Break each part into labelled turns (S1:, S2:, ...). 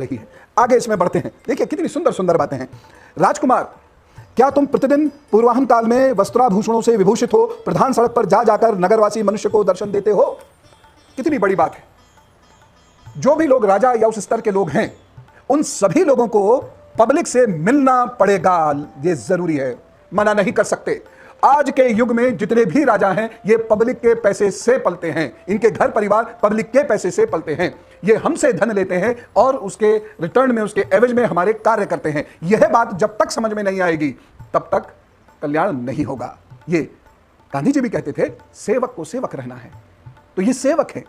S1: रही है। आगे इसमें बढ़ते हैं, देखिए कितनी सुंदर सुंदर बातें हैं। राजकुमार, क्या तुम प्रतिदिन पूर्वाहन काल में वस्त्राभूषणों से विभूषित हो प्रधान सड़क पर जा जाकर नगरवासी मनुष्य को दर्शन देते हो? कितनी बड़ी बात है। जो भी लोग राजा या उस स्तर के लोग हैं, उन सभी लोगों को पब्लिक से मिलना पड़ेगा, ये जरूरी है, मना नहीं कर सकते। आज के युग में जितने भी राजा हैं, ये पब्लिक के पैसे से पलते हैं, इनके घर परिवार पब्लिक के पैसे से पलते हैं। ये हमसे धन लेते हैं और उसके रिटर्न में, उसके एवज में हमारे कार्य करते हैं। यह बात जब तक समझ में नहीं आएगी तब तक कल्याण नहीं होगा। ये गांधी जी भी कहते थे, सेवक को सेवक रहना है। तो ये सेवक है।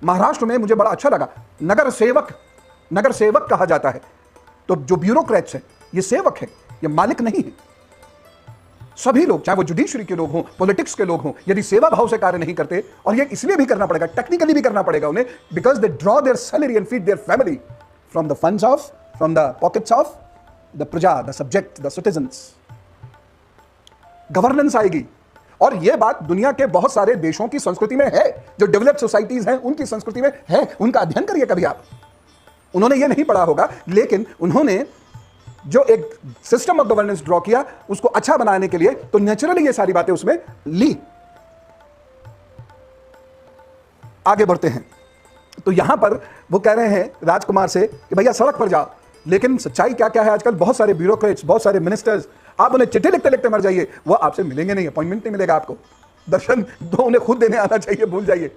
S1: महाराष्ट्र में मुझे बड़ा अच्छा लगा, नगर सेवक कहा जाता है। तो जो ब्यूरोक्रेट्स हैं, ये सेवक है, ये मालिक नहीं है। सभी लोग, चाहे वो जुडिशरी के लोग हों, पॉलिटिक्स के लोग हों, यदि सेवा भाव से कार्य नहीं करते, और ये इसलिए भी करना पड़ेगा, टेक्निकली भी करना पड़ेगा उन्हें, because they draw their salary and feed their family from the funds of, from the pockets of the प्रजा, the subject, the citizens. Governance आएगी। और यह बात दुनिया के बहुत सारे देशों की संस्कृति में है, जो डेवलप्ड सोसाइटीज हैं उनकी संस्कृति में है। उनका अध्ययन करिए कभी आप। उन्होंने यह नहीं पढ़ा होगा, लेकिन उन्होंने जो एक सिस्टम ऑफ गवर्नेंस ड्रॉ किया, उसको अच्छा बनाने के लिए, तो नेचुरली ये सारी बातें उसमें ली। आगे बढ़ते हैं। तो यहां पर वो कह रहे हैं राजकुमार से कि भैया सड़क पर जाओ, लेकिन सच्चाई क्या क्या है आजकल, बहुत सारे ब्यूरोक्रेट्स, बहुत सारे मिनिस्टर्स, आप उन्हें चिट्ठी लिखते लिखते मर जाइए, वो आपसे मिलेंगे नहीं, अपॉइंटमेंट नहीं मिलेगा आपको, दर्शन तो उन्हें खुद देने आना चाहिए, भूल जाइए।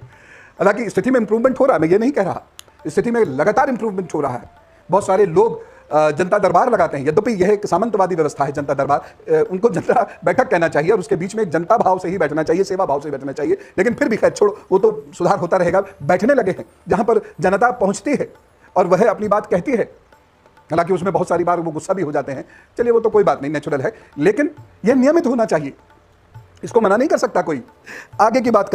S1: हालांकि स्थिति में इंप्रूवमेंट हो रहा है, मैं ये नहीं कह रहा, स्थिति में लगातार इंप्रूवमेंट हो रहा है। बहुत सारे लोग जनता दरबार लगाते हैं, यद्यपि यह एक सामंतवादी व्यवस्था है जनता दरबार, उनको जनता बैठक कहना चाहिए और उसके बीच में जनता भाव से ही बैठना चाहिए, सेवा भाव से बैठना चाहिए। लेकिन फिर भी खैर छोड़ो, वो तो सुधार होता रहेगा। बैठने लगे हैं जहां पर जनता पहुंचती है और वह अपनी बात कहती है, हालांकि उसमें बहुत सारी बार वो गुस्सा भी हो जाते हैं, चलिए वो तो कोई बात नहीं, नेचुरल है, लेकिन यह नियमित होना चाहिए, इसको मना नहीं कर सकता कोई। आगे की बात